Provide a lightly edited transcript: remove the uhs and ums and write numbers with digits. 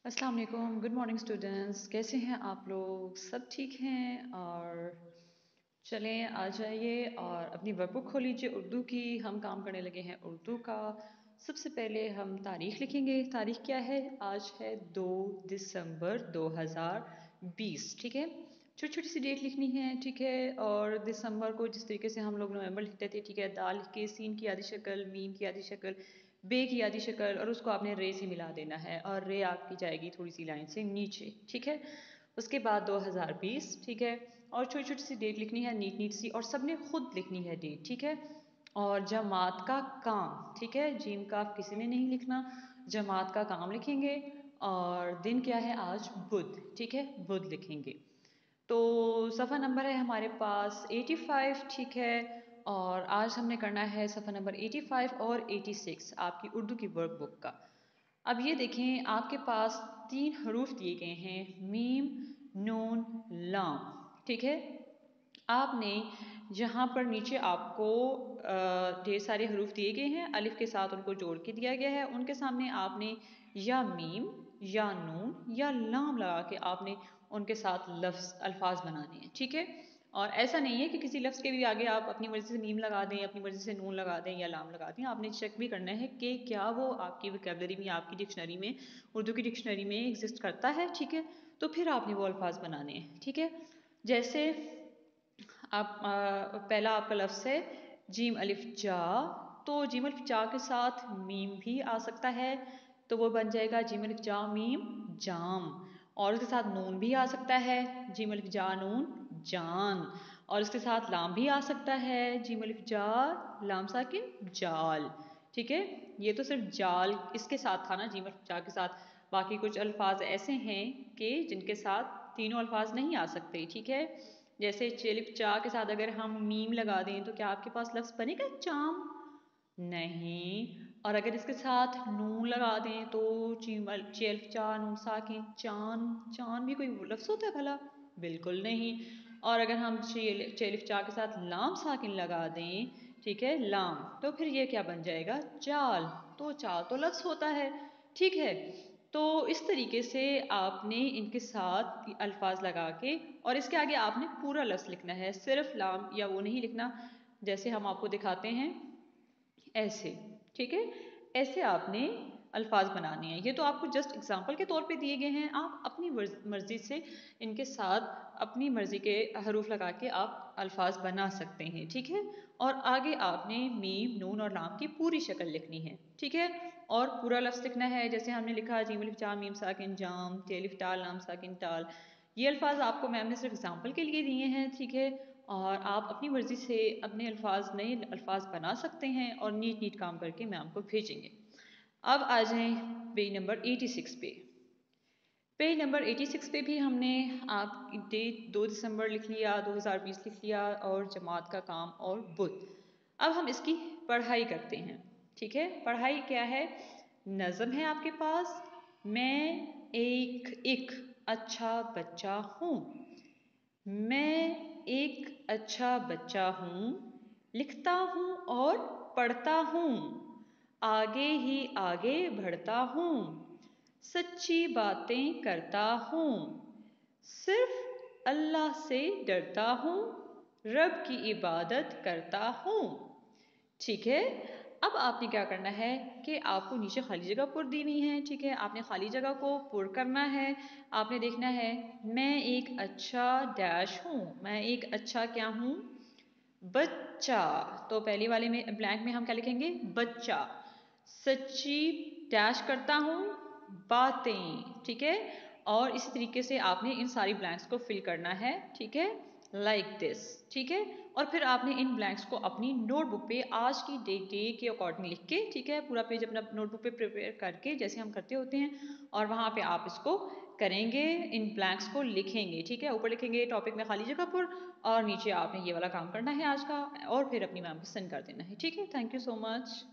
अस्सलाम वालेकुम, good morning students. कैसे हैं आप लोग? सब ठीक हैं? और चलें आ जाइए और अपनी वर्कबुक खोल लीजिए। उर्दू की हम काम करने लगे हैं उर्दू का। सबसे पहले हम तारीख लिखेंगे। तारीख क्या है? आज है 2 दिसंबर 2020। ठीक है, छोटी छोटी सी डेट लिखनी है। ठीक है, और दिसंबर को जिस तरीके से हम लोग नवंबर लिखते थे, ठीक है, दाल लिख के सीन की आधी शक्ल, मीम की आधी शक्ल, बे की आधी शक्ल, और उसको आपने रे से मिला देना है और रे आपकी जाएगी थोड़ी सी लाइन से नीचे। ठीक है, उसके बाद 2020। ठीक है, और छोटी छोटी सी डेट लिखनी है, नीट नीट सी, और सबने खुद लिखनी है डेट। ठीक है, और जमात का काम, ठीक है, जीम का किसी ने नहीं लिखना, जमात का काम लिखेंगे। और दिन क्या है आज? बुध। ठीक है, बुध लिखेंगे। तो सफ़ा नंबर है हमारे पास 85। ठीक है, और आज हमने करना है सफ़ा नंबर 85 और 86 आपकी उर्दू की वर्कबुक का। अब ये देखें, आपके पास 3 हरूफ दिए गए हैं, मीम, नून, लाम। ठीक है, आपने जहाँ पर नीचे आपको ढेर सारे हरूफ दिए गए हैं, अलिफ के साथ उनको जोड़ के दिया गया है, उनके सामने आपने या मीम या नून या लाम लगा के आपने उनके साथ लफ्ज़ अल्फाज बनाने हैं। ठीक है, और ऐसा नहीं है कि किसी लफ्ज़ के भी आगे आप अपनी मर्ज़ी से मीम लगा दें, अपनी मर्ज़ी से नून लगा दें या लाम लगा दें। आपने चेक भी करना है कि क्या वो आपकी वोकैबुलरी में, आपकी डिक्शनरी में, उर्दू की डिक्शनरी में एग्जिस्ट करता है। ठीक है, तो फिर आपने वो अल्फाज बनाने हैं। ठीक है, जैसे आप पहला आपका लफ्ज़ है जीम अलिफ जा, तो जीम अलिफ जा के साथ मीम भी आ सकता है, तो वो बन जाएगा जीम अलिफ जा मीम जाम। और उसके साथ नून भी आ सकता है, जीम अलिफ जा नून जान। और इसके साथ लाम भी आ सकता है, जीम अलिफ जा लाम साकिन जाल। ठीक है, ये तो सिर्फ जाल इसके साथ था ना, जीम अलिफ जा के साथ। बाकी कुछ अल्फाज ऐसे हैं कि जिनके साथ तीनों अल्फाज नहीं आ सकते। ठीक है, जैसे चेलिफ चा के साथ अगर हम मीम लगा दें तो क्या आपके पास लफ्ज़ बनेगा चाम? नहीं। और अगर इसके साथ नून लगा दें तो चेलिफ चा नून साकिन चान, चान भी कोई लफ्ज़ होता है भला? बिल्कुल नहीं। और अगर हम चेलिफ चा के साथ लाम साकिन लगा दें, ठीक है, लाम, तो फिर ये क्या बन जाएगा? चाल। तो चाल तो लफ्ज़ होता है। ठीक है, तो इस तरीके से आपने इनके साथ अल्फाज लगा के और इसके आगे आपने पूरा लफ्ज़ लिखना है, सिर्फ लाम या वो नहीं लिखना। जैसे हम आपको दिखाते हैं ऐसे। ठीक है, ऐसे आपने अल्फाज बनाने हैं। ये तो आपको जस्ट एग्जांपल के तौर पे दिए गए हैं, आप अपनी मर्जी से इनके साथ अपनी मर्जी के हरूफ लगा के आप अल्फाज बना सकते हैं। ठीक है, और आगे आपने मीम नून और लाम की पूरी शक्ल लिखनी है। ठीक है, और पूरा लफ्ज़ लिखना है, जैसे हमने लिखा जीम अलिफ जा मीम साकिन जाम, तेलिफ टाल लाम साकिन टाल। ये अल्फाज आपको मैम ने सिर्फ एग्जाम्पल के लिए दिए हैं। ठीक है, और आप अपनी मर्ज़ी से अपने अल्फाज, नए अल्फाज बना सकते हैं और नीट नीट काम करके मैम को भेजेंगे। अब आ जाएं पेज नंबर 86 पे। पेज नंबर 86 पे भी हमने आप डेट 2 दिसंबर लिख लिया, 2020 लिख लिया, और जमात का काम और बुध। अब हम इसकी पढ़ाई करते हैं। ठीक है, पढ़ाई क्या है? नज़म है आपके पास, मैं एक अच्छा बच्चा हूँ। मैं एक अच्छा बच्चा हूँ, लिखता हूँ और पढ़ता हूँ, आगे ही आगे बढ़ता हूँ, सच्ची बातें करता हूँ, सिर्फ अल्लाह से डरता हूँ, रब की इबादत करता हूँ। ठीक है, अब आपने क्या करना है कि आपको नीचे खाली जगह पुर दी हुई है। ठीक है, आपने खाली जगह को पुर करना है। आपने देखना है मैं एक अच्छा डैश हूँ, मैं एक अच्छा क्या हूँ? बच्चा। तो पहले वाले में ब्लैंक में हम क्या लिखेंगे? बच्चा। सच्ची डैश करता हूँ बातें। ठीक है, और इसी तरीके से आपने इन सारी ब्लैंक्स को फिल करना है। ठीक है, लाइक दिस। ठीक है, और फिर आपने इन ब्लैंक्स को अपनी नोटबुक पे आज की डे के अकॉर्डिंग लिख के, ठीक है, पूरा पेज अपना नोटबुक पे प्रिपेयर करके जैसे हम करते होते हैं, और वहाँ पे आप इसको करेंगे, इन ब्लैंक्स को लिखेंगे। ठीक है, ऊपर लिखेंगे टॉपिक में खाली जगह पर, और नीचे आपने ये वाला काम करना है आज का, और फिर अपनी मैम को सेंड कर देना है। ठीक है, थैंक यू सो मच।